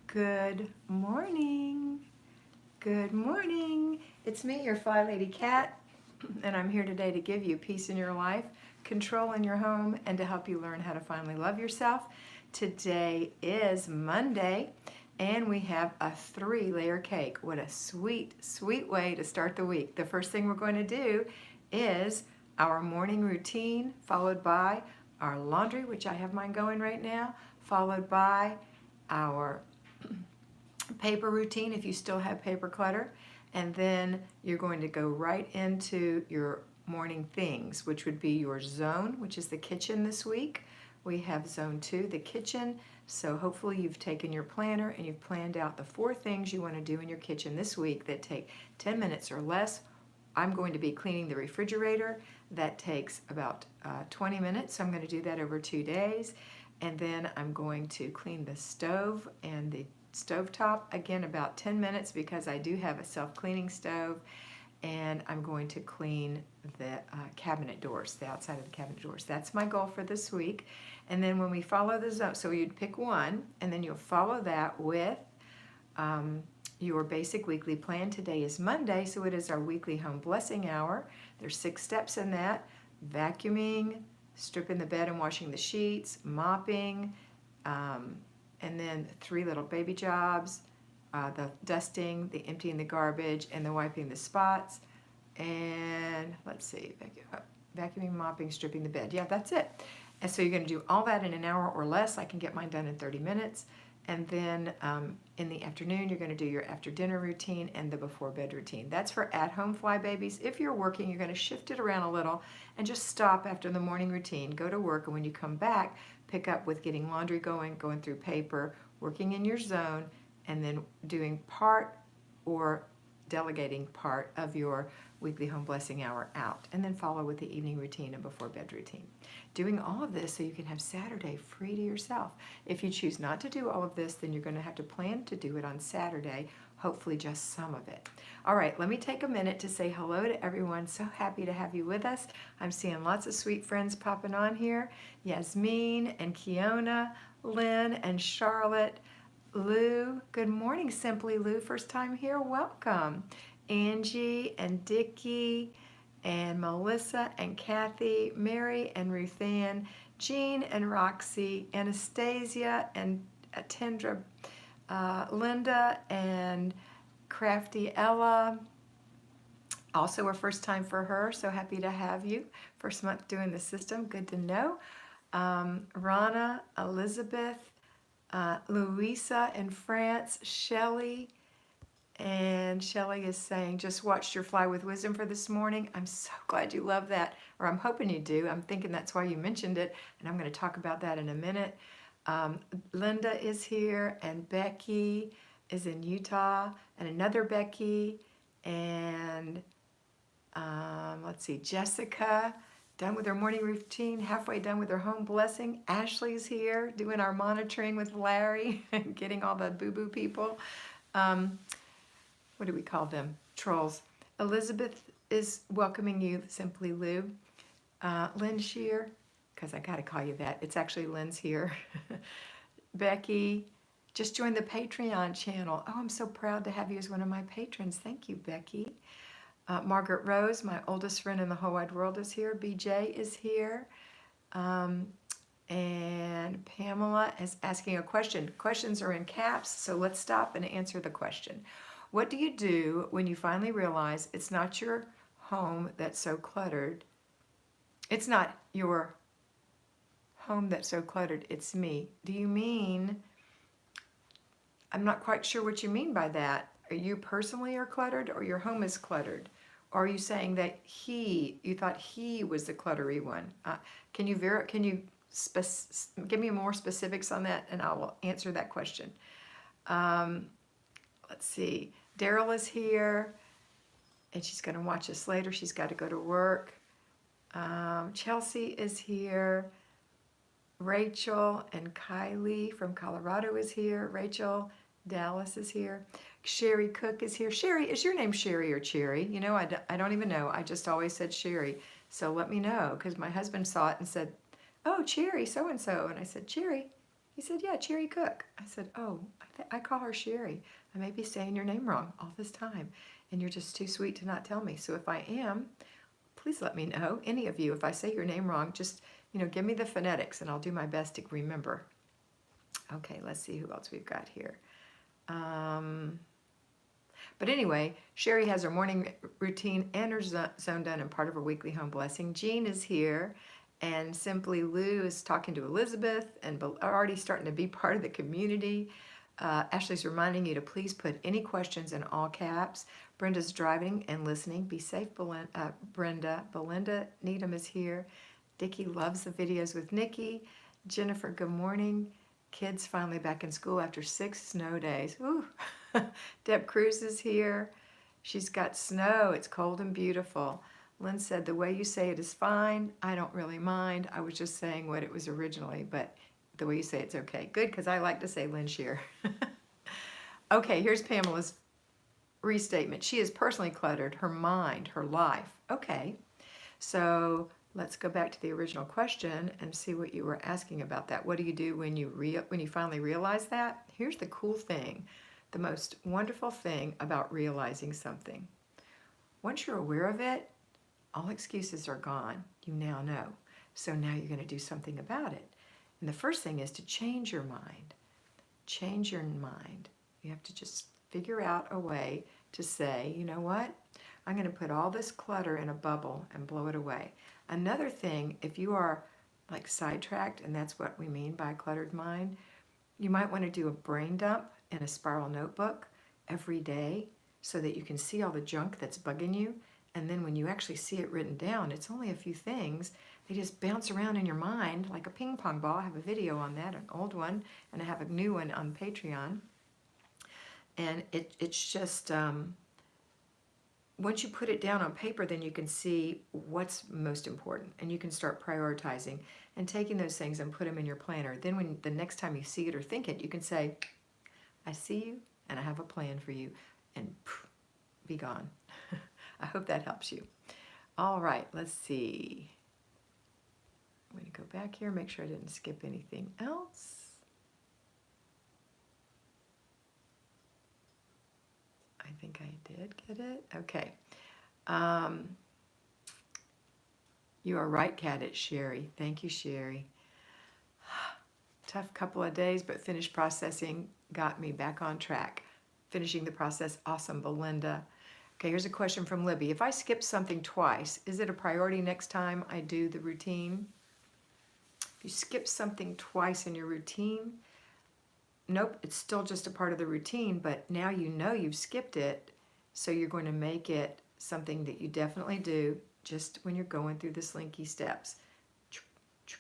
Good morning. Good morning. It's me, your Flylady Kat, and I'm here today to give you peace in your life, control in your home, and to help you learn how to finally love yourself. Today is Monday, and we have a 3-layer cake. What a sweet, sweet way to start the week. The first thing we're going to do is our morning routine, followed by our laundry, which I have mine going right now, followed by our paper routine if you still have paper clutter, and then you're going to go right into your morning things, which would be your zone, which is the kitchen this week. We have zone 2, the kitchen. So hopefully you've taken your planner and you've planned out the 4 things you want to do in your kitchen this week that take 10 minutes or less. I'm going to be cleaning the refrigerator. That takes about 20 minutes, so I'm going to do that over 2 days. And then I'm going to clean the stove and the stovetop, again about 10 minutes because I do have a self-cleaning stove. And I'm going to clean the cabinet doors, the outside of the cabinet doors. That's my goal for this week. And then when we follow the zone, so you'd pick one, and then you'll follow that with your basic weekly plan. Today is Monday, so it is our weekly home blessing hour. There's 6 steps in that: vacuuming, stripping the bed and washing the sheets, mopping, and then 3 little baby jobs, the dusting, the emptying the garbage, and the wiping the spots. And let's see, vacuuming, mopping, stripping the bed. Yeah, that's it. And so you're going to do all that in an hour or less. I can get mine done in 30 minutes. And then in the afternoon, you're going to do your after dinner routine and the before bed routine. That's for at-home fly babies. If you're working, you're going to shift it around a little and just stop after the morning routine, go to work, and when you come back, pick up with getting laundry going through paper, working in your zone, and then doing part or delegating part of your weekly home blessing hour out, and then follow with the evening routine and before bed routine. Doing all of this so you can have Saturday free to yourself. If you choose not to do all of this, then you're going to have to plan to do it on Saturday, hopefully just some of it. All right, let me take a minute to say hello to everyone. So happy to have you with us. I'm seeing lots of sweet friends popping on here. Yasmin and Kiona, Lynn and Charlotte, Lou. Good morning, Simply Lou. First time here, welcome. Angie and Dickie and Melissa and Kathy, Mary and Ruthann, Jean and Roxy, Anastasia and Tendra, Linda and Crafty Ella. Also a first time for her, so happy to have you. First month doing the system, good to know. Rana, Elizabeth, Louisa in France, Shelley, and Shelley is saying, just watched your Fly with Wisdom for this morning. I'm so glad you love that, or I'm hoping you do. I'm thinking that's why you mentioned it, and I'm going to talk about that in a minute. Linda is here, and Becky is in Utah, and another Becky, and let's see, Jessica, done with her morning routine, halfway done with her home blessing. Ashley's here doing our monitoring with Larry, getting all the boo-boo people. What do we call them? Trolls. Elizabeth is welcoming you, Simply Lou. Lynn Shear, because I got to call you that. It's actually Lynn's here. Becky, just joined the Patreon channel. Oh, I'm so proud to have you as one of my patrons. Thank you, Becky. Margaret Rose, my oldest friend in the whole wide world, is here. BJ is here. And Pamela is asking a question. Questions are in caps, so let's stop and answer the question. What do you do when you finally realize it's not your home that's so cluttered? It's not your home that's so cluttered, it's me. Do you mean, I'm not quite sure what you mean by that. Are you personally are cluttered, or your home is cluttered? Or are you saying that you thought he was the cluttery one? Can you give me more specifics on that, and I will answer that question. Let's see. Daryl is here, and she's going to watch us later. She's got to go to work. Chelsea is here. Rachel and Kylie from Colorado is here. Rachel Dallas is here. Sherry Cook is here. Sherry, is your name Sherry or Cherry? You know, I don't even know. I just always said Sherry. So let me know, because my husband saw it and said, oh, Cherry so-and-so. And I said, Cherry. He said, yeah, Cherry Cook. I said, oh, I call her Sherry. I may be saying your name wrong all this time, and you're just too sweet to not tell me. So if I am, please let me know. Any of you, if I say your name wrong, just, give me the phonetics, and I'll do my best to remember. Okay, let's see who else we've got here. But anyway, Sherry has her morning routine and her zone done and part of her weekly home blessing. Jean is here, and Simply Lou is talking to Elizabeth and already starting to be part of the community. Ashley's reminding you to please put any questions in all caps. Brenda's driving and listening. Be safe, Brenda. Belinda Needham is here. Dickie loves the videos with Nikki. Jennifer, good morning. Kids finally back in school after 6 snow days. Ooh. Deb Cruz is here. She's got snow. It's cold and beautiful. Lynn said, the way you say it is fine. I don't really mind. I was just saying what it was originally, but the way you say it's okay. Good, because I like to say Lynn Shear. Okay, here's Pamela's restatement. She has personally cluttered her mind, her life. Okay, so let's go back to the original question and see what you were asking about that. What do you do when you finally realize that? Here's the cool thing, the most wonderful thing about realizing something. Once you're aware of it, all excuses are gone. You now know. So now you're going to do something about it. And the first thing is to change your mind. Change your mind. You have to just figure out a way to say, you know what? I'm going to put all this clutter in a bubble and blow it away. Another thing, if you are like sidetracked, and that's what we mean by a cluttered mind, you might want to do a brain dump in a spiral notebook every day so that you can see all the junk that's bugging you. And then when you actually see it written down, it's only a few things. They just bounce around in your mind like a ping pong ball. I have a video on that, an old one, and I have a new one on Patreon. And it's just, once you put it down on paper, then you can see what's most important. And you can start prioritizing and taking those things and put them in your planner. Then when the next time you see it or think it, you can say, I see you and I have a plan for you. And poof, be gone. I hope that helps you. All right, let's see. I'm going to go back here, make sure I didn't skip anything else. I think I did get it. Okay. You are right, Kat. It's Sherry. Thank you, Sherry. Tough couple of days, but finished processing got me back on track. Finishing the process, awesome, Belinda. Okay, here's a question from Libby. If I skip something twice, is it a priority next time I do the routine? If you skip something twice in your routine, nope, it's still just a part of the routine, but now you know you've skipped it, so you're going to make it something that you definitely do just when you're going through the slinky steps.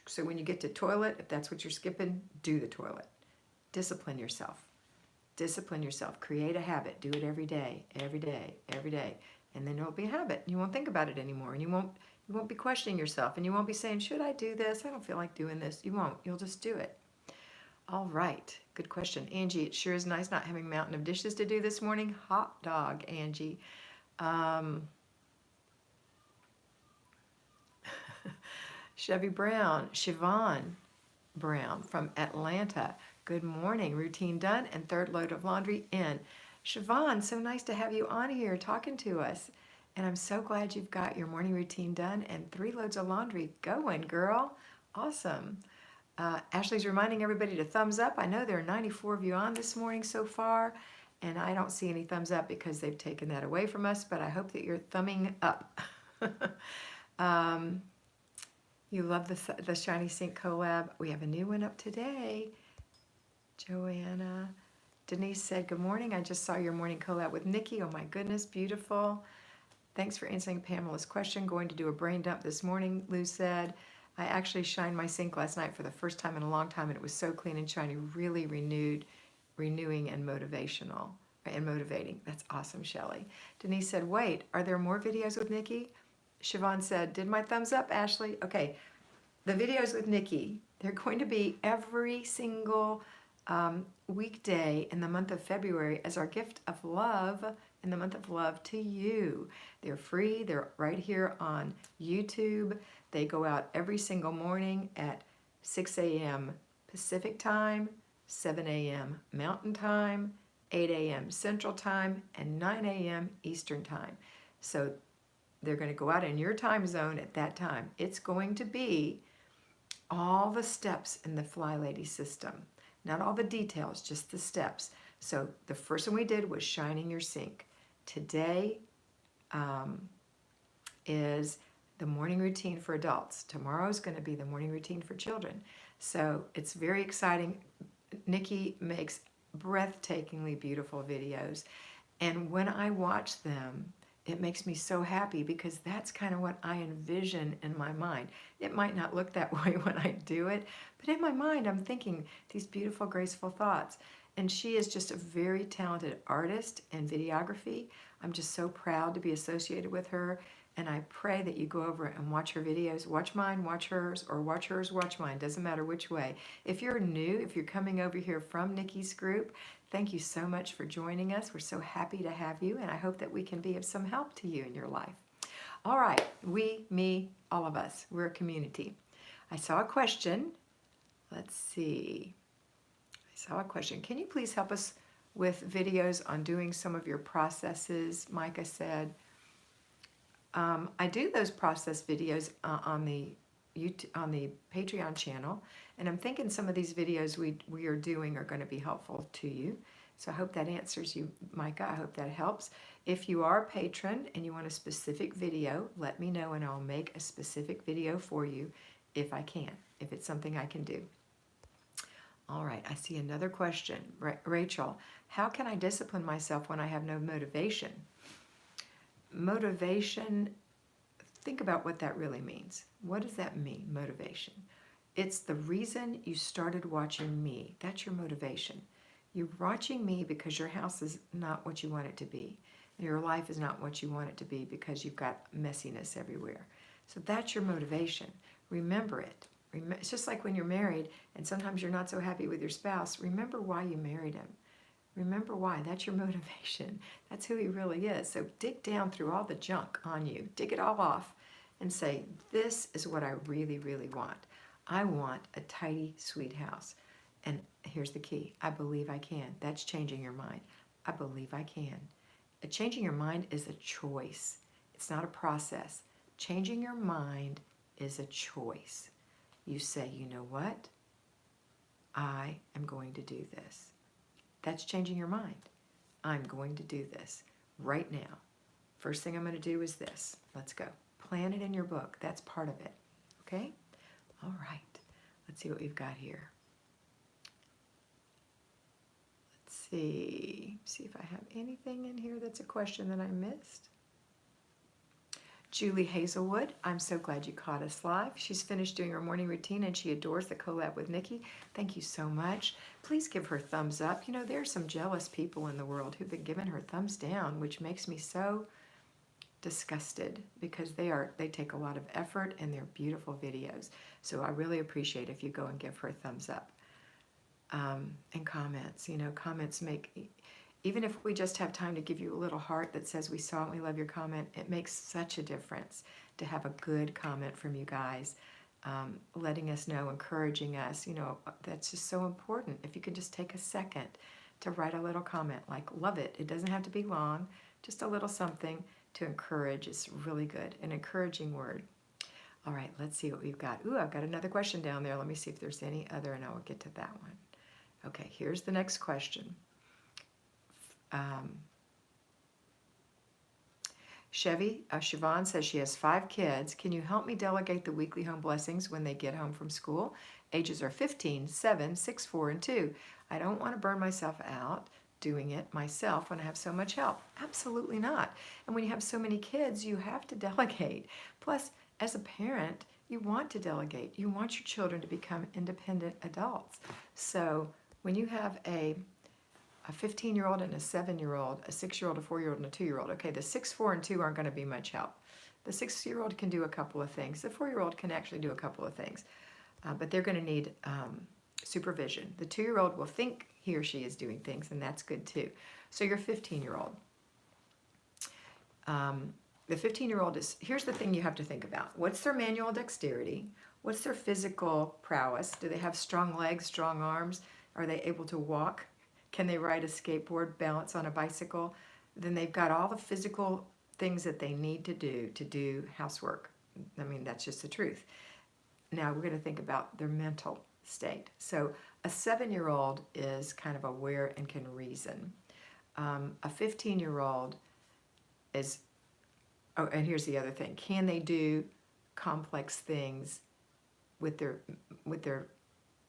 So when you get to toilet, if that's what you're skipping, do the toilet. Discipline yourself. Discipline yourself. Create a habit. Do it every day, every day, every day. And then it'll be a habit. You won't think about it anymore. And you won't be questioning yourself. And you won't be saying, should I do this? I don't feel like doing this. You won't. You'll just do it. All right. Good question. Angie, it sure is nice not having a mountain of dishes to do this morning. Hot dog, Angie. Chevy Brown, Siobhan Brown from Atlanta. Good morning. Routine done and third load of laundry in. Siobhan, so nice to have you on here talking to us. And I'm so glad you've got your morning routine done and 3 loads of laundry going, girl. Awesome. Ashley's reminding everybody to thumbs up. I know there are 94 of you on this morning so far, and I don't see any thumbs up because they've taken that away from us, but I hope that you're thumbing up. You love the Shiny Sink collab. We have a new one up today. Joanna. Denise said, good morning. I just saw your morning collab with Nikki. Oh my goodness, beautiful. Thanks for answering Pamela's question. Going to do a brain dump this morning, Lou said. I actually shined my sink last night for the first time in a long time, and it was so clean and shiny, really renewing and motivational and motivating. That's awesome, Shelley. Denise said, wait, are there more videos with Nikki? Siobhan said, did my thumbs up, Ashley? Okay, the videos with Nikki, they're going to be every single weekday in the month of February as our gift of love in the month of love to you. They're free. They're right here on YouTube. They go out every single morning at 6 a.m. Pacific time, 7 a.m. Mountain time, 8 a.m. Central time, and 9 a.m. Eastern time. So they're going to go out in your time zone at that time. It's going to be all the steps in the Flylady system. Not all the details, just the steps. So the first one we did was shining your sink. Today is the morning routine for adults. Tomorrow is going to be the morning routine for children. So it's very exciting. Nikki makes breathtakingly beautiful videos. And when I watch them, it makes me so happy because that's kind of what I envision in my mind. It might not look that way when I do it, but in my mind I'm thinking these beautiful, graceful thoughts. And she is just a very talented artist in videography. I'm just so proud to be associated with her. And I pray that you go over and watch her videos. Watch mine, watch hers, or watch hers, watch mine. Doesn't matter which way. If you're new, if you're coming over here from Nikki's group, thank you so much for joining us. We're so happy to have you, and I hope that we can be of some help to you in your life. All right, we, me, all of us, we're a community. I saw a question. Let's see. I saw a question. Can you please help us with videos on doing some of your processes? Micah said. I do those process videos on the Patreon channel, and I'm thinking some of these videos we are doing are going to be helpful to you. So I hope that answers you, Micah. I hope that helps. If you are a patron and you want a specific video, let me know and I'll make a specific video for you if I can, if it's something I can do. All right, I see another question. Rachel, how can I discipline myself when I have no motivation? Motivation, think about what that really means. What does that mean, motivation? It's the reason you started watching me. That's your motivation. You're watching me because your house is not what you want it to be. Your life is not what you want it to be because you've got messiness everywhere. So that's your motivation. Remember it. It's just like when you're married and sometimes you're not so happy with your spouse. Remember why you married him. Remember why. That's your motivation. That's who he really is. So dig down through all the junk on you. Dig it all off and say, this is what I really, really want. I want a tidy, sweet house. And here's the key. I believe I can. That's changing your mind. I believe I can. Changing your mind is a choice. It's not a process. Changing your mind is a choice. You say, you know what? I am going to do this. That's changing your mind. I'm going to do this right now. First thing I'm going to do is this. Let's go. Plan it in your book. That's part of it. Okay? All right. Let's see what we've got here. Let's see. See if I have anything in here that's a question that I missed. Julie Hazelwood, I'm so glad you caught us live. She's finished doing her morning routine and she adores the collab with Nikki. Thank you so much. Please give her thumbs up. You know, there's some jealous people in the world who've been giving her thumbs down, which makes me so disgusted because they take a lot of effort and they're beautiful videos. So I really appreciate if you go and give her a thumbs up. And comments, you know, comments make... Even if we just have time to give you a little heart that says we saw it, we love your comment, it makes such a difference to have a good comment from you guys, letting us know, encouraging us. You know, that's just so important. If you could just take a second to write a little comment like, love it. It doesn't have to be long, just a little something to encourage. It's really good, an encouraging word. All right, let's see what we've got. Ooh, I've got another question down there. Let me see if there's any other, and I will get to that one. Okay, here's the next question. Siobhan says she has 5 kids. Can you help me delegate the weekly home blessings when they get home from school? Ages are 15, 7, 6, 4, and 2. I don't want to burn myself out doing it myself when I have so much help. Absolutely not. And when you have so many kids, you have to delegate. Plus, as a parent, you want to delegate. You want your children to become independent adults. So when you have a 15-year-old and a 7-year-old, a 6-year-old, a 4-year-old, and a 2-year-old. Okay, the 6, 4, and 2 aren't going to be much help. The 6-year-old can do a couple of things. The 4-year-old can actually do a couple of things. But they're going to need supervision. The 2-year-old will think he or she is doing things, and that's good too. So your 15-year-old. The 15-year-old is, here's the thing you have to think about. What's their manual dexterity? What's their physical prowess? Do they have strong legs, strong arms? Are they able to walk? Can they ride a skateboard, balance on a bicycle? Then they've got all the physical things that they need to do housework. I mean, that's just the truth. Now we're going to think about their mental state. So a 7-year-old is kind of aware and can reason. A 15-year-old is, oh, and here's the other thing. Can they do complex things with their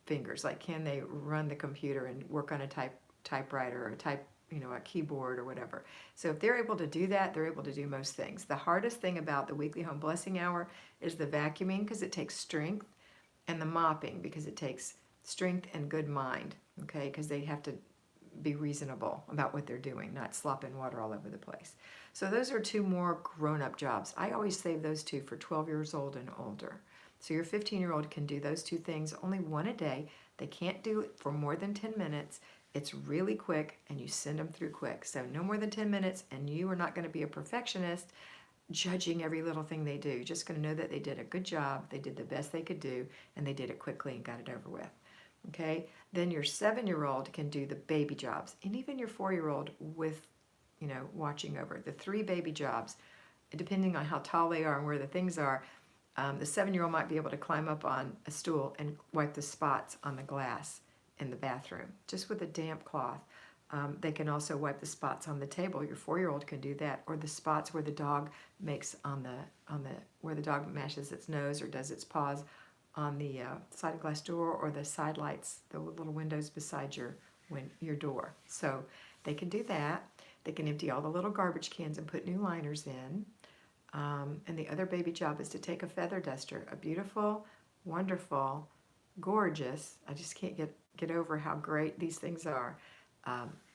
fingers? Like, can they run the computer and work on a typewriter or a keyboard or whatever? So if they're able to do that, they're able to do most things. The hardest thing about the weekly home blessing hour is the vacuuming, because it takes strength, and the mopping, because it takes strength and good mind, okay? Because they have to be reasonable about what they're doing, not slopping water all over the place. So those are 2 more grown-up jobs. I always save those 2 for 12 years old and older. So your 15-year-old can do those 2 things, only 1 a day. They can't do it for more than 10 minutes. It's really quick, and you send them through quick. So no more than 10 minutes, and you are not going to be a perfectionist judging every little thing they do. You're just going to know that they did a good job, they did the best they could do, and they did it quickly and got it over with. Okay? Then your 7-year-old can do the baby jobs, and even your 4-year-old with, watching over. The 3 baby jobs, depending on how tall they are and where the things are, the 7-year-old might be able to climb up on a stool and wipe the spots on the glass in the bathroom, just with a damp cloth. They can also wipe the spots on the table. Your 4-year-old can do that, or the spots where the dog makes where the dog mashes its nose or does its paws on the sliding glass door, or the side lights, the little windows beside your door. So they can do that. They can empty all the little garbage cans and put new liners in. And the other baby job is to take a feather duster, a beautiful, wonderful, gorgeous, I just can't get over how great these things are.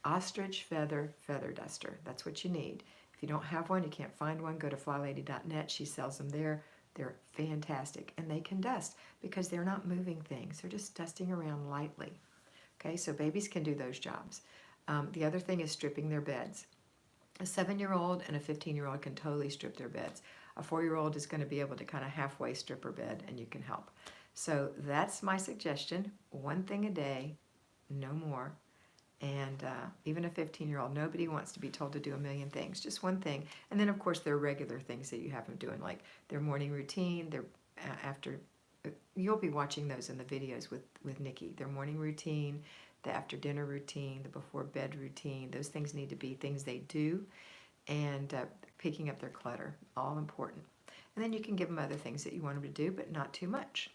Ostrich feather duster. That's what you need. If you don't have one, you can't find one, go to flylady.net. She sells them there. They're fantastic. And they can dust because they're not moving things. They're just dusting around lightly. Okay, so babies can do those jobs. The other thing is stripping their beds. A 7-year-old and a 15-year-old can totally strip their beds. A 4-year-old is going to be able to kind of halfway strip her bed, and you can help. So that's my suggestion. 1 thing a day, no more. And even a 15-year-old, nobody wants to be told to do a million things, just 1 thing. And then, of course, there are regular things that you have them doing, like their morning routine, their you'll be watching those in the videos with Nikki, their morning routine, the after dinner routine, the before bed routine. Those things need to be things they do, and picking up their clutter, all important. And then you can give them other things that you want them to do, but not too much.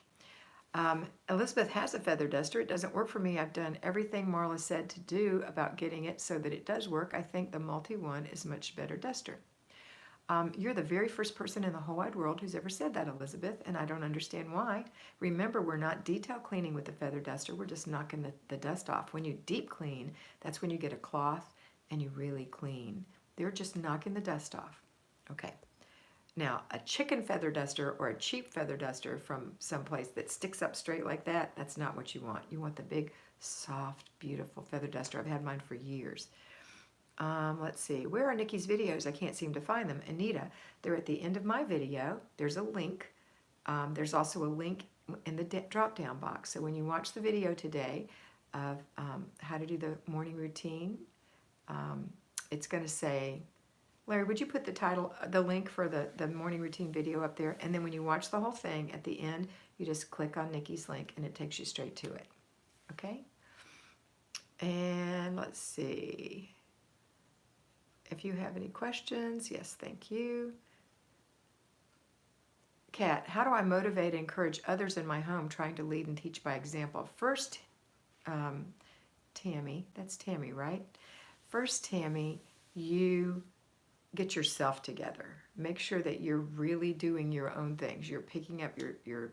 Elizabeth has a feather duster. It doesn't work for me. I've done everything Marla said to do about getting it so that it does work. I think the multi one is a much better duster. You're the very first person in the whole wide world who's ever said that, Elizabeth, and I don't understand why. Remember, we're not detail cleaning with the feather duster. We're just knocking the dust off. When you deep clean, that's when you get a cloth and you really clean. They're just knocking the dust off. Okay. Now, a chicken feather duster or a cheap feather duster from someplace that sticks up straight like that, that's not what you want. You want the big, soft, beautiful feather duster. I've had mine for years. Let's see. Where are Nikki's videos? I can't seem to find them. Anita, they're at the end of my video. There's a link. There's also a link in the drop-down box. So when you watch the video today of how to do the morning routine, it's going to say, Larry, would you put the link for the morning routine video up there? And then when you watch the whole thing, at the end, you just click on Nikki's link and it takes you straight to it. Okay? And let's see. If you have any questions, yes, thank you. Kat, how do I motivate and encourage others in my home trying to lead and teach by example? First, Tammy, that's Tammy, right? First, Tammy, you get yourself together. Make sure that you're really doing your own things. You're picking up your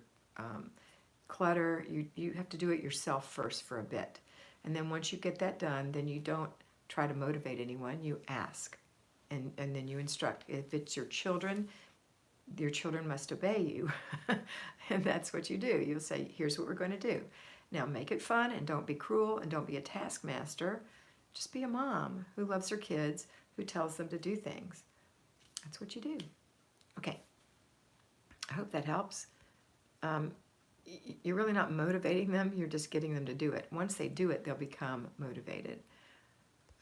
clutter. You have to do it yourself first for a bit. And then once you get that done, then you don't try to motivate anyone. You ask, and then you instruct. If it's your children must obey you. And that's what you do. You'll say, here's what we're going to do. Now make it fun, and don't be cruel, and don't be a taskmaster. Just be a mom who loves her kids, who tells them to do things. That's what you do. Okay. I hope that helps. you're really not motivating them, you're just getting them to do it. Once they do it, they'll become motivated.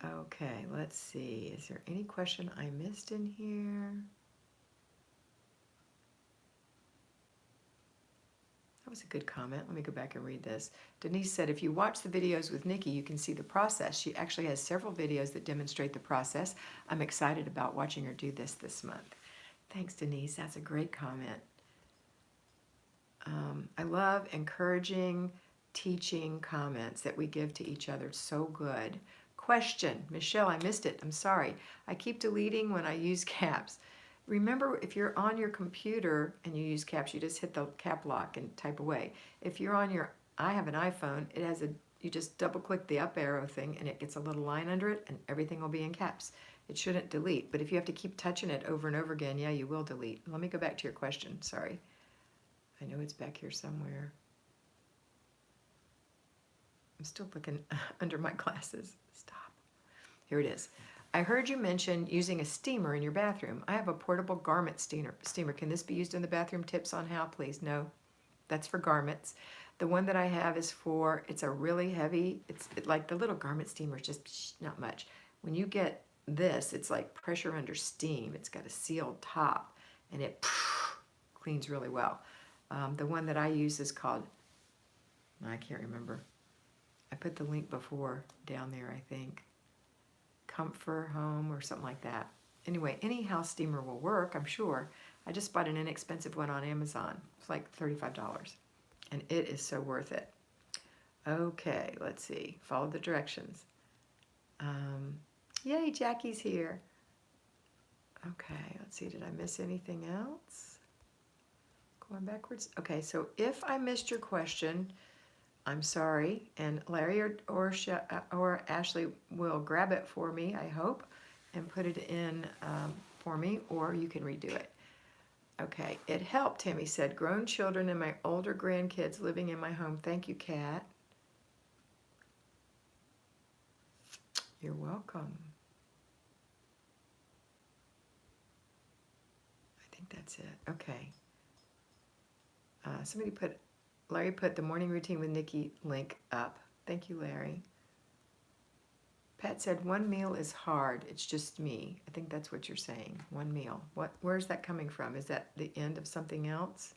Okay, let's see. Is there any question I missed in here? That was a good comment. Let me go back and read this. Denise said, if you watch the videos with Nikki, you can see the process. She actually has several videos that demonstrate the process. I'm excited about watching her do this month. Thanks, Denise. That's a great comment. I love encouraging, teaching comments that we give to each other. It's so good. Question, Michelle, I missed it. I'm sorry. I keep deleting when I use caps. Remember, if you're on your computer and you use caps, you just hit the cap lock and type away. If you're on your, I have an iPhone, it has you just double click the up arrow thing and it gets a little line under it and everything will be in caps. It shouldn't delete, but if you have to keep touching it over and over again, yeah, you will delete. Let me go back to your question, sorry. I know it's back here somewhere. I'm still looking under my glasses. Stop. Here it is. I heard you mention using a steamer in your bathroom. I have a portable garment steamer. Can this be used in the bathroom? Tips on how, please? No, that's for garments. The one that I have is for, it's a really heavy, it's like the little garment steamer, just not much. When you get this, it's like pressure under steam. It's got a sealed top and it cleans really well. The one that I use is called, I can't remember. I put the link before down there, I think. Comfort Home or something like that. Anyway, any house steamer will work, I'm sure. I just bought an inexpensive one on Amazon. It's like $35 and it is so worth it. Okay, let's see. Follow the directions. Yay, Jackie's here. Okay, let's see. Did I miss anything else? Going backwards. Okay, so if I missed your question, I'm sorry, and Larry or Ashley will grab it for me, I hope, and put it in for me, or you can redo it. Okay, it helped, Tammy said. Grown children and my older grandkids living in my home. Thank you, Kat. You're welcome. I think that's it. Okay. Larry put the morning routine with Nikki link up. Thank you, Larry. Pat said, one meal is hard. It's just me. I think that's what you're saying. One meal. Where's that coming from? Is that the end of something else?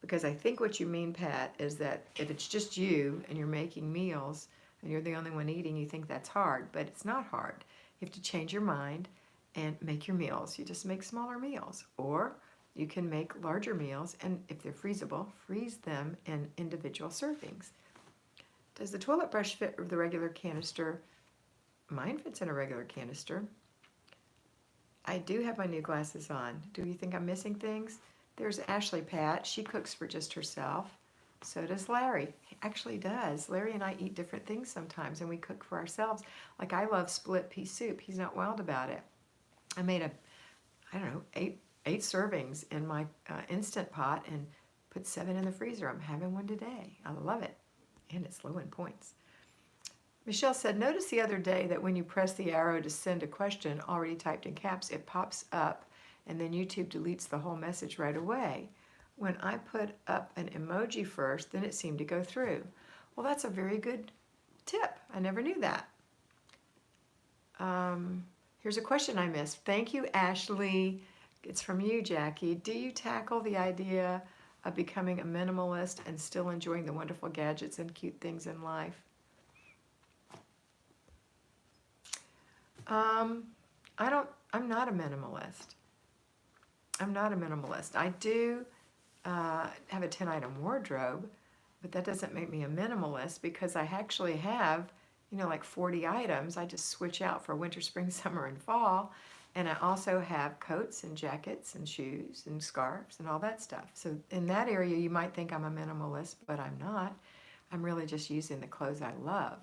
Because I think what you mean, Pat, is that if it's just you and you're making meals and you're the only one eating, you think that's hard. But it's not hard. You have to change your mind and make your meals. You just make smaller meals. Or you can make larger meals, and if they're freezable, freeze them in individual servings. Does the toilet brush fit the regular canister? Mine fits in a regular canister. I do have my new glasses on. Do you think I'm missing things? There's Ashley, Pat. She cooks for just herself. So does Larry. He actually does. Larry and I eat different things sometimes, and we cook for ourselves. Like I love split pea soup. He's not wild about it. I made eight servings in my Instant Pot and put 7 in the freezer. I'm having one today. I love it. And it's low in points. Michelle said, notice the other day that when you press the arrow to send a question already typed in caps, it pops up and then YouTube deletes the whole message right away. When I put up an emoji first, then it seemed to go through. Well, that's a very good tip. I never knew that. Here's a question I missed. Thank you, Ashley. It's from you, Jackie. Do you tackle the idea of becoming a minimalist and still enjoying the wonderful gadgets and cute things in life? I'm not a minimalist. I'm not a minimalist. I do have a 10-item wardrobe, but that doesn't make me a minimalist because I actually have, like 40 items. I just switch out for winter, spring, summer, and fall. And I also have coats and jackets and shoes and scarves and all that stuff. So in that area, you might think I'm a minimalist, but I'm not. I'm really just using the clothes I love.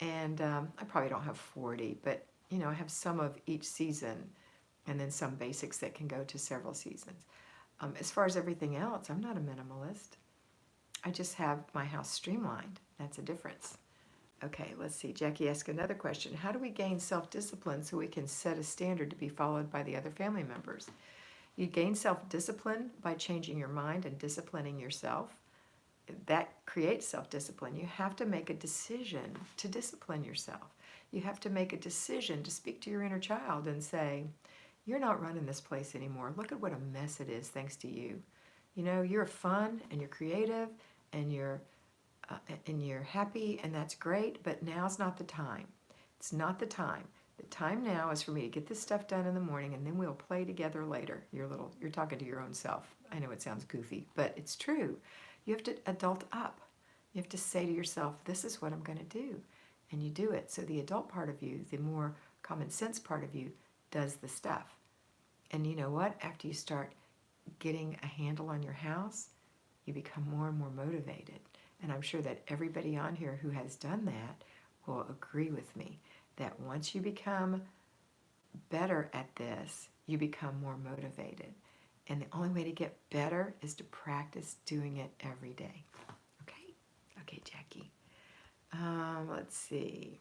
And I probably don't have 40, but I have some of each season and then some basics that can go to several seasons. As far as everything else, I'm not a minimalist. I just have my house streamlined. That's a difference. Okay, let's see. Jackie asked another question. How do we gain self-discipline so we can set a standard to be followed by the other family members? You gain self-discipline by changing your mind and disciplining yourself. that creates self-discipline. You have to make a decision to discipline yourself. You have to make a decision to speak to your inner child and say, you're not running this place anymore. Look at what a mess it is thanks to you. You know, you're fun and you're creative and you're happy, and that's great, but now's not the time. It's not the time. The time now is for me to get this stuff done in the morning, and then we'll play together later. You're talking to your own self. I know it sounds goofy, but it's true. You have to adult up. You have to say to yourself, this is what I'm going to do. And you do it. So the adult part of you, the more common sense part of you, does the stuff. And you know what? After you start getting a handle on your house, you become more and more motivated. And I'm sure that everybody on here who has done that will agree with me that once you become better at this, you become more motivated. And the only way to get better is to practice doing it every day. Okay? Okay, Jackie. Let's see.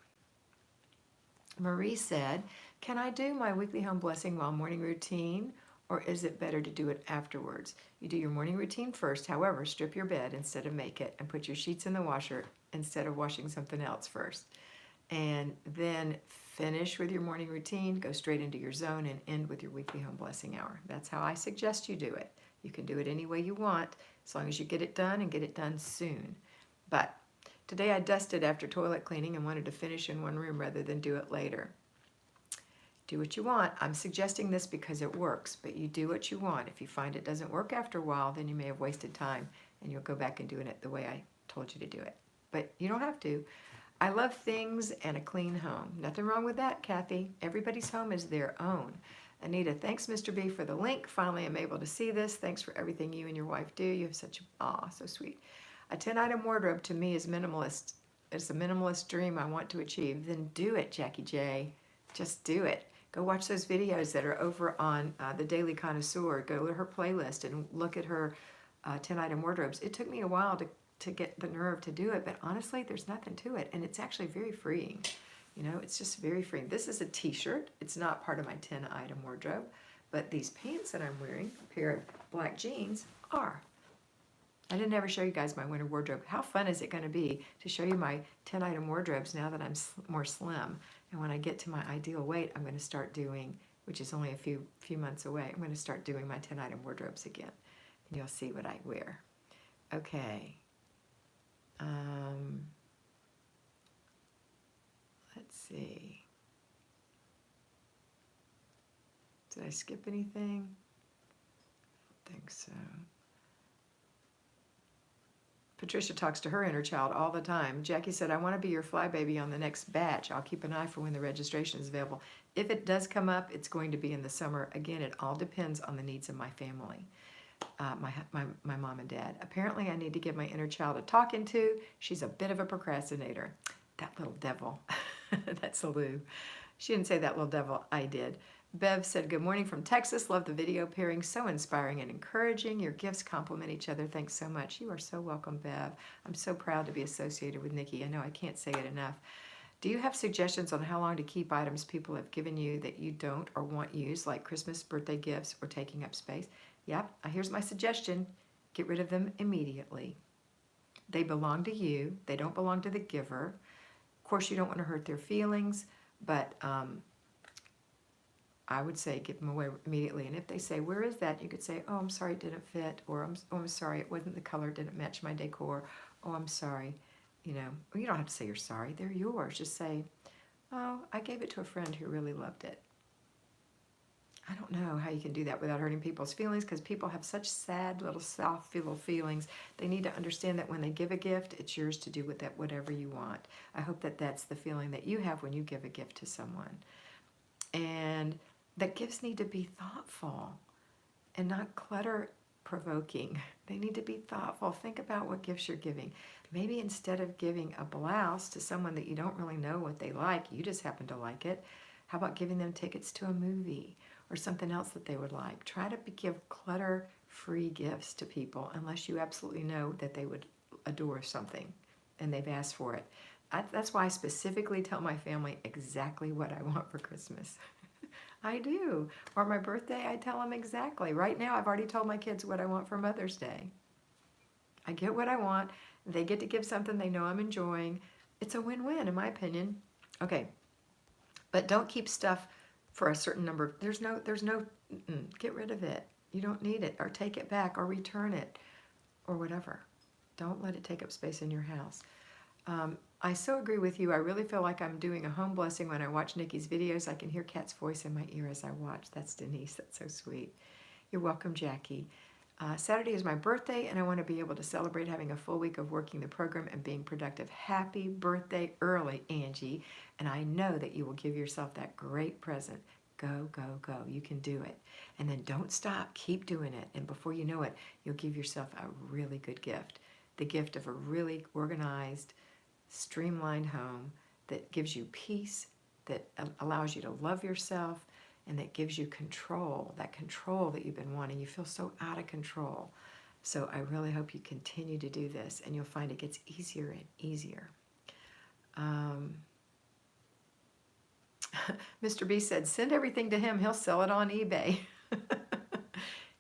Marie said, can I do my weekly home blessing while morning routine, or is it better to do it afterwards? You do your morning routine first. However, strip your bed instead of make it, and put your sheets in the washer instead of washing something else first. And then finish with your morning routine, go straight into your zone, and end with your weekly home blessing hour. That's how I suggest you do it. You can do it any way you want, as long as you get it done and get it done soon. But today I dusted after toilet cleaning and wanted to finish in one room rather than do it later. Do what you want. I'm suggesting this because it works, but you do what you want. If you find it doesn't work after a while, then you may have wasted time and you'll go back and doing it the way I told you to do it. But you don't have to. I love things and a clean home. Nothing wrong with that, Kathy. Everybody's home is their own. Anita, thanks, Mr. B, for the link. Finally, I'm able to see this. Thanks for everything you and your wife do. You have such, so sweet. A 10-item wardrobe to me is minimalist. It's a minimalist dream I want to achieve. Then do it, Jackie J. Just do it. Go watch those videos that are over on the Daily Connoisseur. Go to her playlist and look at her 10-item wardrobes. It took me a while to get the nerve to do it, but honestly, there's nothing to it, and it's actually very freeing. You know, it's just very freeing. This is a t-shirt. It's not part of my 10-item wardrobe, but these pants that I'm wearing, a pair of black jeans, are. I didn't ever show you guys my winter wardrobe. How fun is it going to be to show you my 10-item wardrobes now that I'm more slim? And when I get to my ideal weight, I'm going to start doing, which is only a few months away, I'm going to start doing my 10-item wardrobes again. And you'll see what I wear. Okay. Let's see. Did I skip anything? I don't think so. Patricia talks to her inner child all the time. Jackie said, I want to be your flybaby on the next batch. I'll keep an eye for when the registration is available. If it does come up, it's going to be in the summer. Again, it all depends on the needs of my family, my mom and dad. Apparently, I need to give my inner child a talking to. She's a bit of a procrastinator. That little devil. That's a Lou. She didn't say that little devil. I did. Bev said, good morning from Texas. Love the video pairing. So inspiring and encouraging. Your gifts complement each other. Thanks so much. You are so welcome, Bev. I'm so proud to be associated with Nikki. I know I can't say it enough. Do you have suggestions on how long to keep items people have given you that you don't or want used, like Christmas, birthday gifts, or taking up space? Yep. Here's my suggestion. Get rid of them immediately. They belong to you. They don't belong to the giver. Of course, you don't want to hurt their feelings, but I would say give them away immediately. And if they say, where is that? You could say, oh, I'm sorry, it didn't fit. Or, I'm sorry, it wasn't the color, it didn't match my decor. Oh, I'm sorry. You know, you don't have to say you're sorry. They're yours. Just say, oh, I gave it to a friend who really loved it. I don't know how you can do that without hurting people's feelings, because people have such sad little soft little feelings. They need to understand that when they give a gift, it's yours to do with that whatever you want. I hope that that's the feeling that you have when you give a gift to someone. And that gifts need to be thoughtful and not clutter provoking. They need to be thoughtful. Think about what gifts you're giving. Maybe instead of giving a blouse to someone that you don't really know what they like, you just happen to like it, how about giving them tickets to a movie or something else that they would like? Try to give clutter-free gifts to people unless you absolutely know that they would adore something and they've asked for it. That's why I specifically tell my family exactly what I want for Christmas. I do. Or my birthday, I tell them exactly. Right now, I've already told my kids what I want for Mother's Day. I get what I want. They get to give something they know I'm enjoying. It's a win-win, in my opinion. Okay, but don't keep stuff for a certain number. Get rid of it. You don't need it, or take it back, or return it, or whatever. Don't let it take up space in your house. I so agree with you. I really feel like I'm doing a home blessing when I watch Nikki's videos. I can hear Kat's voice in my ear as I watch. That's Denise. That's so sweet. You're welcome, Jackie. Saturday is my birthday, and I want to be able to celebrate having a full week of working the program and being productive. Happy birthday early, Angie. And I know that you will give yourself that great present. Go, go, go. You can do it. And then don't stop. Keep doing it. And before you know it, you'll give yourself a really good gift. The gift of a really organized, streamlined home that gives you peace, that allows you to love yourself, and that gives you control, that control that you've been wanting. You feel so out of control. So I really hope you continue to do this, and you'll find it gets easier and easier. Mr. B said, send everything to him. He'll sell it on eBay.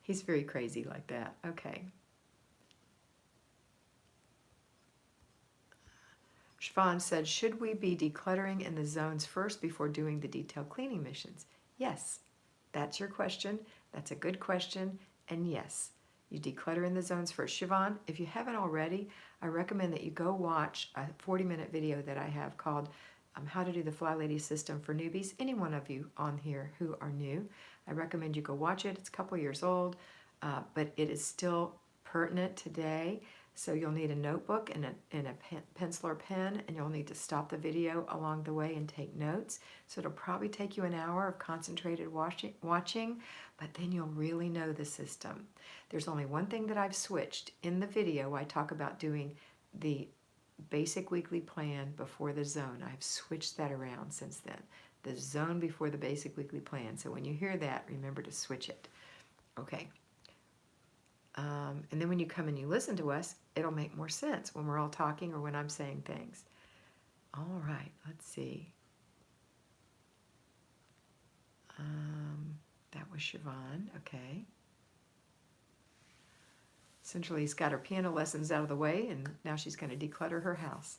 He's very crazy like that. Okay. Siobhan said, should we be decluttering in the zones first before doing the detailed cleaning missions? Yes, that's your question. That's a good question. And yes, you declutter in the zones first. Siobhan, if you haven't already, I recommend that you go watch a 40-minute video that I have called How to Do the Flylady System for Newbies. Any one of you on here who are new, I recommend you go watch it. It's a couple years old, but it is still pertinent today. So you'll need a notebook and a pencil or pen, and you'll need to stop the video along the way and take notes. So it'll probably take you an hour of concentrated watching, but then you'll really know the system. There's only one thing that I've switched. In the video, I talk about doing the basic weekly plan before the zone. I've switched that around since then. The zone before the basic weekly plan. So when you hear that, remember to switch it. Okay. And then when you come and you listen to us, it'll make more sense when we're all talking or when I'm saying things. All right, let's see. That was Siobhan, okay. Centrally's got her piano lessons out of the way, and now she's going to declutter her house.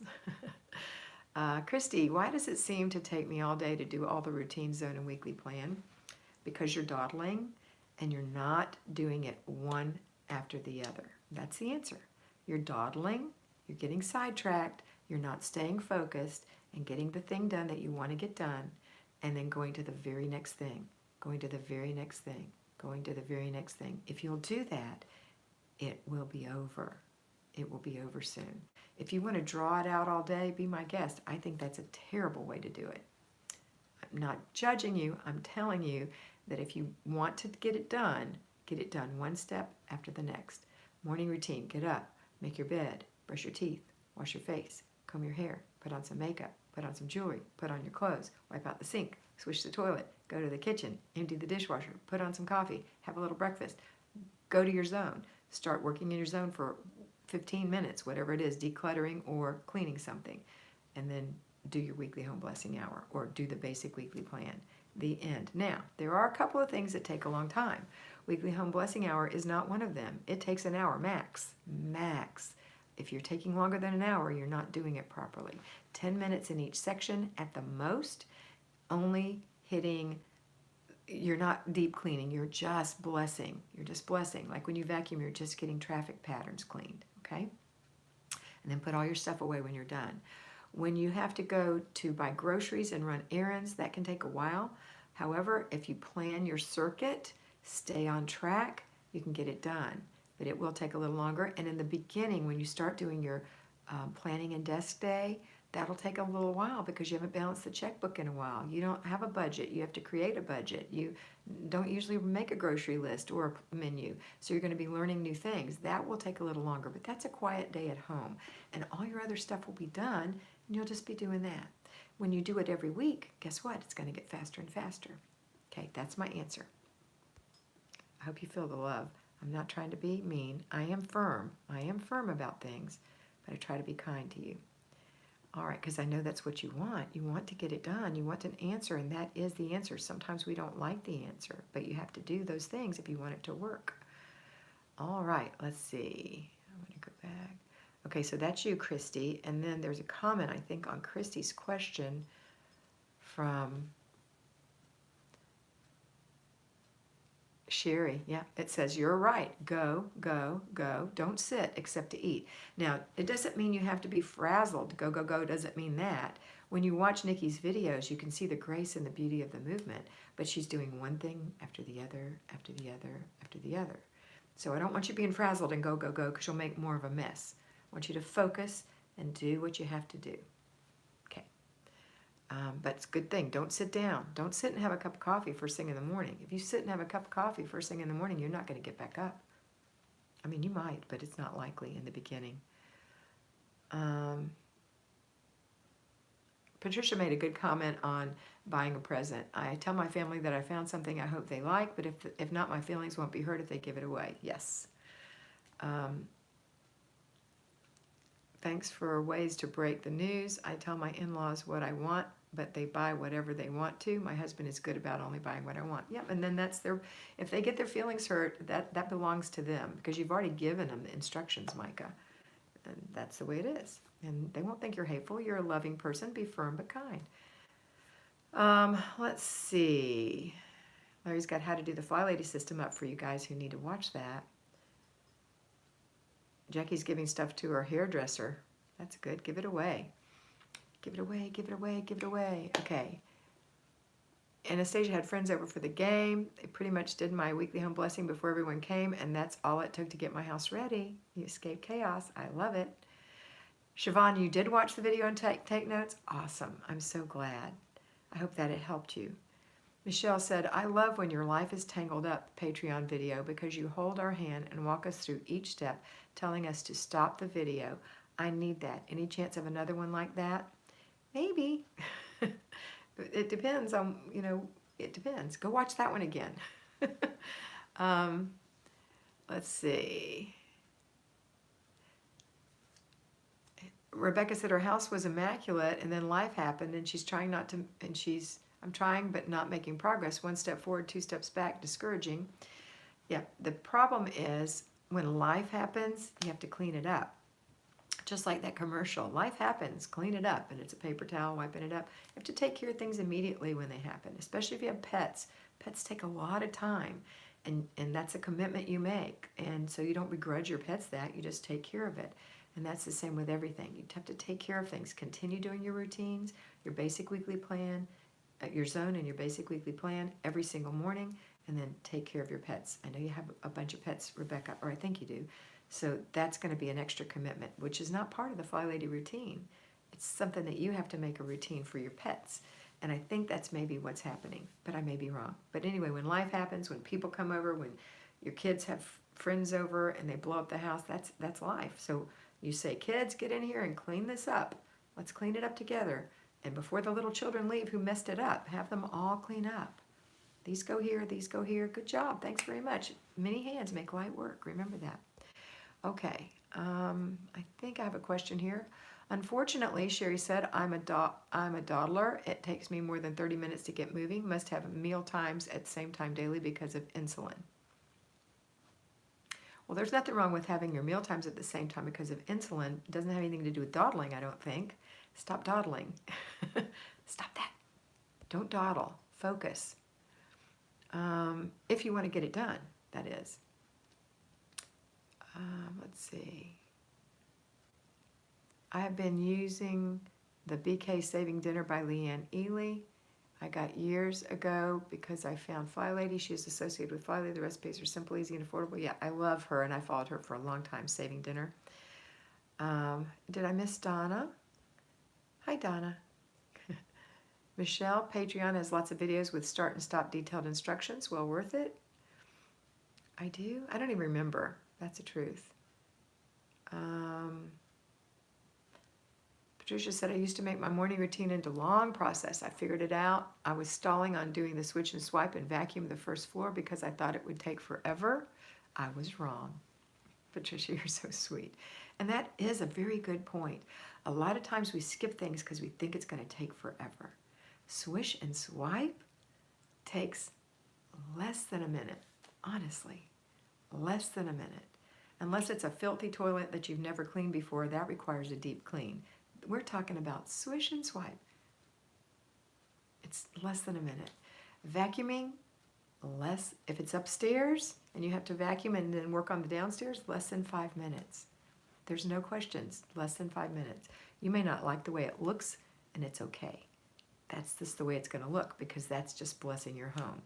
Christy, why does it seem to take me all day to do all the routine zone and weekly plan? Because you're dawdling and you're not doing it one after the other. That's the answer. You're dawdling, you're getting sidetracked, you're not staying focused and getting the thing done that you want to get done, and then going to the very next thing, going to the very next thing, going to the very next thing. If you'll do that, it will be over. It will be over soon. If you want to draw it out all day, be my guest. I think that's a terrible way to do it. I'm not judging you. I'm telling you that if you want to get it done one step after the next. Morning routine, get up, make your bed, brush your teeth, wash your face, comb your hair, put on some makeup, put on some jewelry, put on your clothes, wipe out the sink, swish the toilet, go to the kitchen, empty the dishwasher, put on some coffee, have a little breakfast, go to your zone, start working in your zone for 15 minutes, whatever it is, decluttering or cleaning something, and then do your weekly home blessing hour or do the basic weekly plan. The end. Now, there are a couple of things that take a long time. Weekly home blessing hour is not one of them. It takes an hour max. Max. If you're taking longer than an hour, you're not doing it properly. 10 minutes in each section at the most, only hitting, you're not deep cleaning, you're just blessing. You're just blessing. Like when you vacuum, you're just getting traffic patterns cleaned, okay? And then put all your stuff away when you're done. When you have to go to buy groceries and run errands, that can take a while. However, if you plan your circuit, stay on track, you can get it done. But it will take a little longer. And in the beginning, when you start doing your planning and desk day, that'll take a little while because you haven't balanced the checkbook in a while. You don't have a budget. You have to create a budget. You don't usually make a grocery list or a menu. So you're going to be learning new things. That will take a little longer, but that's a quiet day at home. And all your other stuff will be done, and you'll just be doing that. When you do it every week, guess what? It's going to get faster and faster. Okay, that's my answer. I hope you feel the love. I'm not trying to be mean. I am firm. I am firm about things, but I try to be kind to you. All right, because I know that's what you want. You want to get it done. You want an answer, and that is the answer. Sometimes we don't like the answer, but you have to do those things if you want it to work. All right, let's see. I'm going to go bag. Okay, so that's you, Christy. And then there's a comment, I think, on Christy's question from Sherry. Yeah, it says, you're right. Go, go, go. Don't sit except to eat. Now, it doesn't mean you have to be frazzled. Go, go, go doesn't mean that. When you watch Nikki's videos, you can see the grace and the beauty of the movement, but she's doing one thing after the other, after the other, after the other. So I don't want you being frazzled and go, go, go, because you'll make more of a mess. I want you to focus and do what you have to do. Okay. But it's a good thing. Don't sit down. Don't sit and have a cup of coffee first thing in the morning. If you sit and have a cup of coffee first thing in the morning, you're not going to get back up. I mean, you might, but it's not likely in the beginning. Patricia made a good comment on buying a present. I tell my family that I found something I hope they like, but if not, my feelings won't be hurt if they give it away. Yes. Thanks for ways to break the news. I tell my in-laws what I want, but they buy whatever they want to. My husband is good about only buying what I want. Yep, and then that's their, if they get their feelings hurt, that belongs to them, because you've already given them the instructions, Micah. And that's the way it is. And they won't think you're hateful. You're a loving person. Be firm but kind. Let's see. Larry's got how to do the Flylady system up for you guys who need to watch that. Jackie's giving stuff to her hairdresser. That's good. Give it away. Give it away, give it away, give it away. Okay. Anastasia had friends over for the game. They pretty much did my weekly home blessing before everyone came, and that's all it took to get my house ready. You escaped chaos. I love it. Siobhan, you did watch the video and take notes? Awesome. I'm so glad. I hope that it helped you. Michelle said, I love when your life is tangled up Patreon video because you hold our hand and walk us through each step, telling us to stop the video. I need that. Any chance of another one like that? Maybe. It depends on, it depends. Go watch that one again. Let's see. Rebecca said her house was immaculate and then life happened and she's trying not to, I'm trying but not making progress. 1 step forward, 2 steps back, discouraging. Yeah, the problem is when life happens, you have to clean it up. Just like that commercial, life happens, clean it up, and it's a paper towel wiping it up. You have to take care of things immediately when they happen, especially if you have pets. Pets take a lot of time, and that's a commitment you make, and so you don't begrudge your pets that, you just take care of it. And that's the same with everything. You have to take care of things. Continue doing your routines, your basic weekly plan, your zone and your basic weekly plan every single morning, and then take care of your pets. I know you have a bunch of pets, Rebecca, or I think you do. So that's going to be an extra commitment, which is not part of the Flylady routine. It's something that you have to make a routine for your pets. And I think that's maybe what's happening, but I may be wrong. But anyway, when life happens, when people come over, when your kids have friends over and they blow up the house, that's life. So you say, kids, get in here and clean this up. Let's clean it up together. And before the little children leave who messed it up, have them all clean up. These go here, these go here. Good job. Thanks very much. Many hands make light work. Remember that. Okay, I think I have a question here. Unfortunately, Sherry said, I'm a dawdler. It takes me more than 30 minutes to get moving. Must have meal times at the same time daily because of insulin. Well, there's nothing wrong with having your meal times at the same time because of insulin. It doesn't have anything to do with dawdling, I don't think. Stop dawdling. Stop that. Don't dawdle. Focus. If you want to get it done, that is. Let's see. I have been using the BK Saving Dinner by Leanne Ely. I got years ago because I found Flylady. She is associated with Flylady. The recipes are simple, easy, and affordable. Yeah, I love her, and I followed her for a long time, Saving Dinner. Did I miss Donna? Hi, Donna. Michelle, Patreon has lots of videos with start and stop detailed instructions. Well worth it. I do? I don't even remember. That's the truth. Patricia said, I used to make my morning routine into a long process. I figured it out. I was stalling on doing the switch and swipe and vacuum the first floor because I thought it would take forever. I was wrong. Patricia, you're so sweet. And that is a very good point. A lot of times we skip things because we think it's going to take forever. Swish and swipe takes less than a minute, honestly. Less than a minute. Unless it's a filthy toilet that you've never cleaned before, that requires a deep clean. We're talking about swish and swipe. It's less than a minute. Vacuuming, if it's upstairs and you have to vacuum and then work on the downstairs, less than 5 minutes. There's no questions, less than 5 minutes. You may not like the way it looks, and it's okay. That's just the way it's going to look, because that's just blessing your home.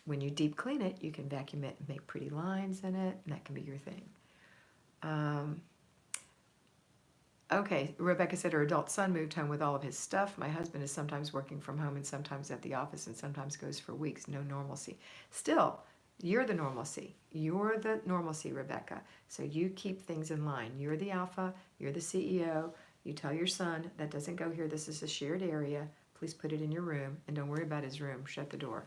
When you deep clean it, you can vacuum it and make pretty lines in it, and that can be your thing. Okay, Rebecca said her adult son moved home with all of his stuff. My husband is sometimes working from home and sometimes at the office and sometimes goes for weeks. No normalcy. Still, you're the normalcy. You're the normalcy, Rebecca. So you keep things in line. You're the alpha. You're the CEO. You tell your son, that doesn't go here. This is a shared area. Please put it in your room, and don't worry about his room. Shut the door.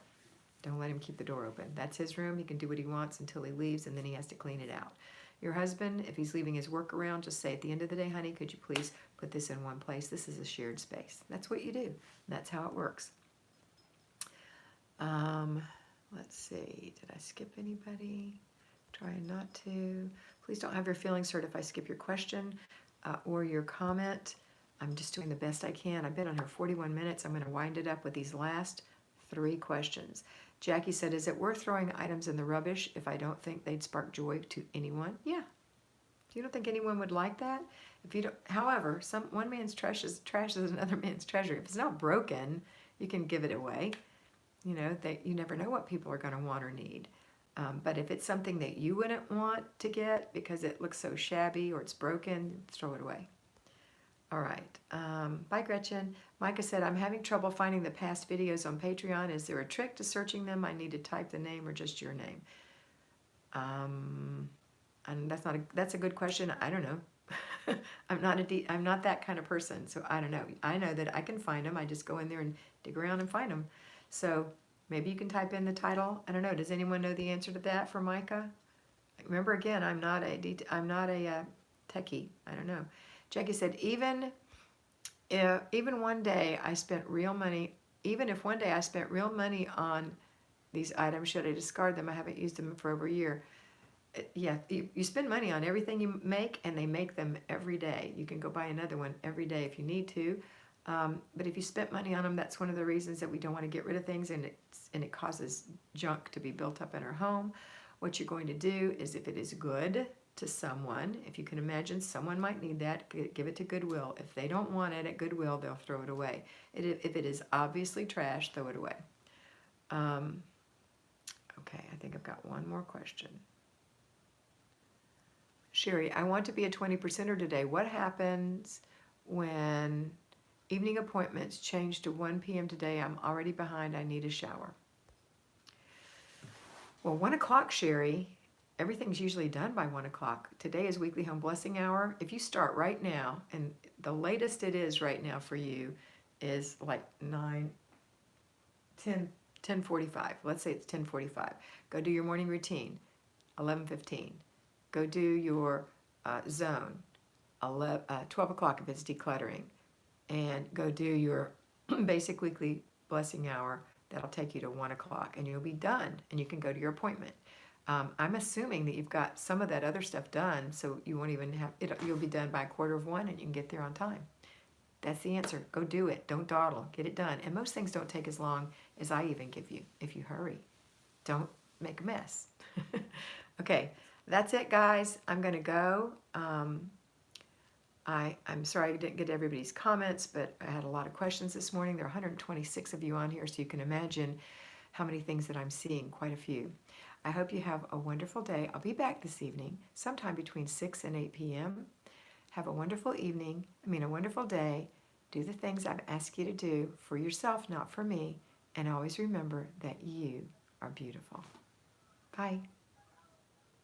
Don't let him keep the door open. That's his room. He can do what he wants until he leaves, and then he has to clean it out. Your husband, if he's leaving his work around, just say at the end of the day, honey, could you please put this in one place? This is a shared space. That's what you do. That's how it works. Let's see. Did I skip anybody? Trying not to. Please don't have your feelings hurt if I skip your question or your comment. I'm just doing the best I can. I've been on here 41 minutes. I'm going to wind it up with these last 3 questions. Jackie said, is it worth throwing items in the rubbish if I don't think they'd spark joy to anyone? Yeah. You don't think anyone would like that? If you don't, however, one man's trash is another man's treasure. If it's not broken, you can give it away. You know, you never know what people are going to want or need. But if it's something that you wouldn't want to get because it looks so shabby or it's broken, throw it away. All right. Bye, Gretchen. Micah said, I'm having trouble finding the past videos on Patreon. Is there a trick to searching them? I need to type the name or just your name. And that's a good question. I don't know. I'm not that kind of person, so I don't know. I know that I can find them. I just go in there and dig around and find them. So maybe you can type in the title. I don't know. Does anyone know the answer to that for Micah? Remember, again, I'm not a techie. I don't know. Jackie said, even one day I spent real money, even if one day I spent real money on these items, should I discard them? I haven't used them for over a year. Yeah, you spend money on everything you make, and they make them every day. You can go buy another one every day if you need to. But if you spent money on them, that's one of the reasons that we don't want to get rid of things, and it causes junk to be built up in our home. What you're going to do is, if it is good to someone, if you can imagine someone might need that, give it to Goodwill. If they don't want it at Goodwill, they'll throw it away. If it is obviously trash, throw it away. Okay, I think I've got one more question. Sherry, I want to be a 20%er today. What happens when evening appointments change to 1 p.m. today? I'm already behind. I need a shower. Well, 1 o'clock, Sherry, everything's usually done by 1 o'clock. Today is Weekly Home Blessing Hour. If you start right now, and the latest it is right now for you is like 10:45. Let's say it's 10:45. Go do your morning routine, 11:15. Go do your zone, 12 o'clock if it's decluttering. And go do your basic weekly blessing hour. That'll take you to 1 o'clock, and you'll be done, and you can go to your appointment. I'm assuming that you've got some of that other stuff done, so you won't even have it. You'll be done by 1:45, and you can get there on time. That's the answer. Go do it. Don't dawdle. Get it done. And most things don't take as long as I even give you if you hurry. Don't make a mess. Okay, that's it, guys. I'm going to go. I'm sorry I didn't get everybody's comments, but I had a lot of questions this morning. There are 126 of you on here, so you can imagine how many things that I'm seeing, quite a few. I hope you have a wonderful day. I'll be back this evening, sometime between 6 and 8 p.m. Have a wonderful a wonderful day. Do the things I've asked you to do for yourself, not for me. And always remember that you are beautiful. Bye.